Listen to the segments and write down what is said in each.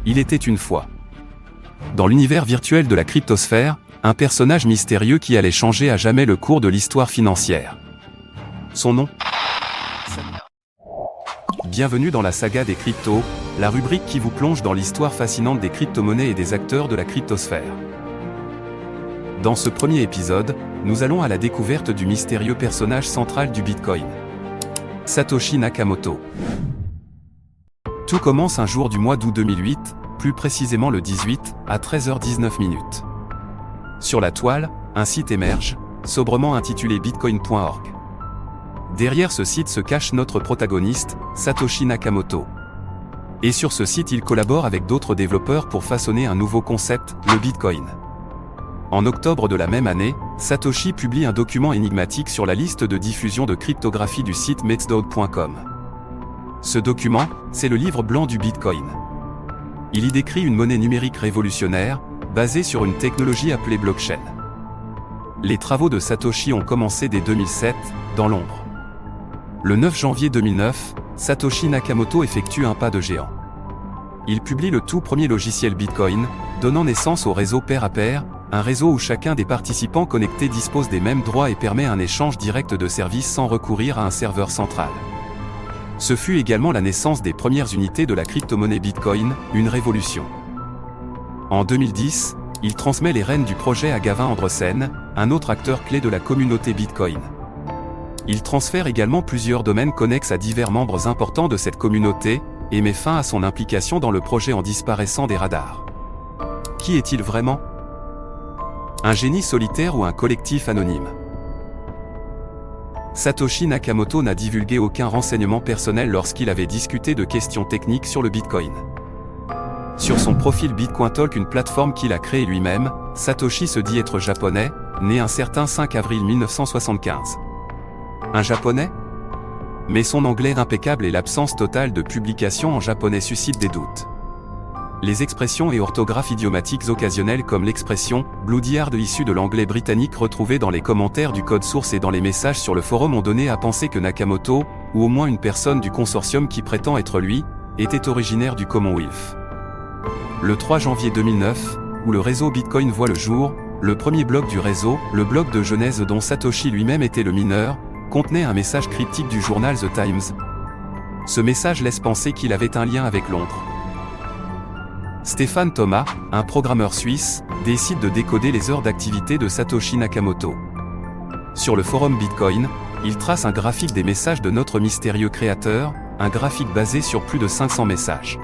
Il était une fois. Dans l'univers virtuel de la cryptosphère, un personnage mystérieux qui allait changer à jamais le cours de l'histoire financière. Son nom ? Bienvenue dans la saga des cryptos, la rubrique qui vous plonge dans l'histoire fascinante des crypto-monnaies et des acteurs de la cryptosphère. Dans ce premier épisode, nous allons à la découverte du mystérieux personnage central du Bitcoin. Satoshi Nakamoto. Tout commence un jour du mois d'août 2008, plus précisément le 18, à 13h19. Sur la toile, un site émerge, sobrement intitulé bitcoin.org. Derrière ce site se cache notre protagoniste, Satoshi Nakamoto. Et sur ce site il collabore avec d'autres développeurs pour façonner un nouveau concept, le Bitcoin. En octobre de la même année, Satoshi publie un document énigmatique sur la liste de diffusion de cryptographie du site metsdog.com. Ce document, c'est le livre blanc du Bitcoin. Il y décrit une monnaie numérique révolutionnaire, basée sur une technologie appelée blockchain. Les travaux de Satoshi ont commencé dès 2007, dans l'ombre. Le 9 janvier 2009, Satoshi Nakamoto effectue un pas de géant. Il publie le tout premier logiciel Bitcoin, donnant naissance au réseau pair à pair, un réseau où chacun des participants connectés dispose des mêmes droits et permet un échange direct de services sans recourir à un serveur central. Ce fut également la naissance des premières unités de la crypto-monnaie Bitcoin, une révolution. En 2010, il transmet les rênes du projet à Gavin Andresen, un autre acteur clé de la communauté Bitcoin. Il transfère également plusieurs domaines connexes à divers membres importants de cette communauté, et met fin à son implication dans le projet en disparaissant des radars. Qui est-il vraiment ? Un génie solitaire ou un collectif anonyme ? Satoshi Nakamoto n'a divulgué aucun renseignement personnel lorsqu'il avait discuté de questions techniques sur le Bitcoin. Sur son profil BitcoinTalk, une plateforme qu'il a créée lui-même, Satoshi se dit être japonais, né un certain 5 avril 1975. Un japonais ? Mais son anglais impeccable et l'absence totale de publications en japonais suscitent des doutes. Les expressions et orthographes idiomatiques occasionnelles comme l'expression « bloodyard » issue de l'anglais britannique retrouvée dans les commentaires du code source et dans les messages sur le forum ont donné à penser que Nakamoto, ou au moins une personne du consortium qui prétend être lui, était originaire du Commonwealth. Le 3 janvier 2009, où le réseau Bitcoin voit le jour, le premier bloc du réseau, le bloc de Genèse dont Satoshi lui-même était le mineur, contenait un message cryptique du journal The Times. Ce message laisse penser qu'il avait un lien avec Londres. Stéphane Thomas, un programmeur suisse, décide de décoder les heures d'activité de Satoshi Nakamoto. Sur le forum Bitcoin, il trace un graphique des messages de notre mystérieux créateur, un graphique basé sur plus de 500 messages.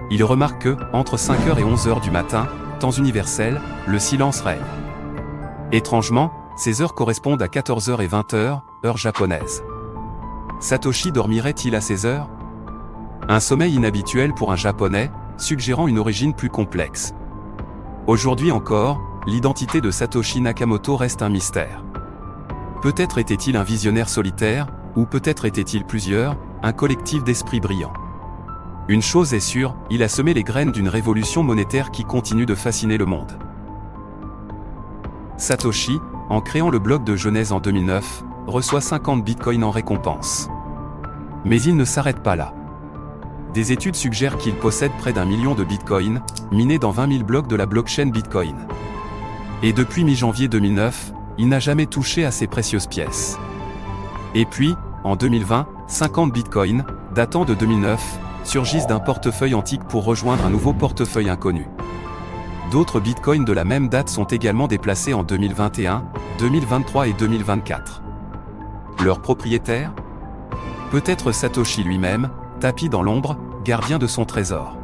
Il remarque que, entre 5h et 11h du matin, temps universel, le silence règne. Étrangement, ces heures correspondent à 14h et 20h, heure japonaise. Satoshi dormirait-il à ces heures ? Un sommeil inhabituel pour un japonais, suggérant une origine plus complexe. Aujourd'hui encore, l'identité de Satoshi Nakamoto reste un mystère. Peut-être était-il un visionnaire solitaire, ou peut-être était-il plusieurs, un collectif d'esprits brillants. Une chose est sûre, il a semé les graines d'une révolution monétaire qui continue de fasciner le monde. Satoshi, en créant le bloc de Genèse en 2009, reçoit 50 bitcoins en récompense. Mais il ne s'arrête pas là. Des études suggèrent qu'il possède près d'1 million de bitcoins, minés dans 20 000 blocs de la blockchain Bitcoin. Et depuis mi-janvier 2009, il n'a jamais touché à ces précieuses pièces. Et puis, en 2020, 50 bitcoins, datant de 2009, surgissent d'un portefeuille antique pour rejoindre un nouveau portefeuille inconnu. D'autres bitcoins de la même date sont également déplacés en 2021, 2023 et 2024. Leur propriétaire ? Peut-être Satoshi lui-même, tapi dans l'ombre, gardien de son trésor.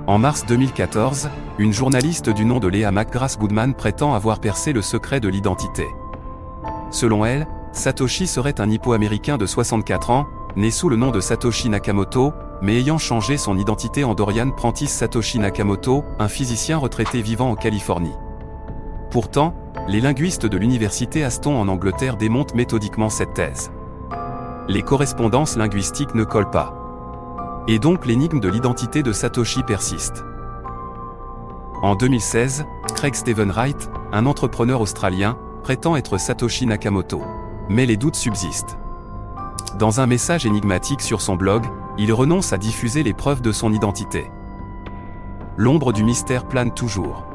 En mars 2014, une journaliste du nom de Leah McGrath Goodman prétend avoir percé le secret de l'identité. Selon elle, Satoshi serait un Nippo-américain de 64 ans, né sous le nom de Satoshi Nakamoto, mais ayant changé son identité en Dorian Prentice Satoshi Nakamoto, un physicien retraité vivant en Californie. Pourtant, les linguistes de l'université Aston en Angleterre démontent méthodiquement cette thèse. Les correspondances linguistiques ne collent pas. Et donc l'énigme de l'identité de Satoshi persiste. En 2016, Craig Steven Wright, un entrepreneur australien, prétend être Satoshi Nakamoto. Mais les doutes subsistent. Dans un message énigmatique sur son blog, Il renonce à diffuser les preuves de son identité. L'ombre du mystère plane toujours.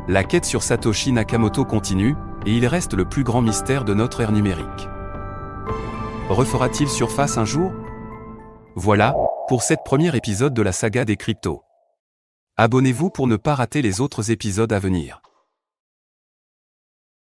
La quête sur Satoshi Nakamoto continue, et il reste le plus grand mystère de notre ère numérique. Refera-t-il surface un jour? Voilà, pour cet premier épisode de la saga des cryptos. Abonnez-vous pour ne pas rater les autres épisodes à venir.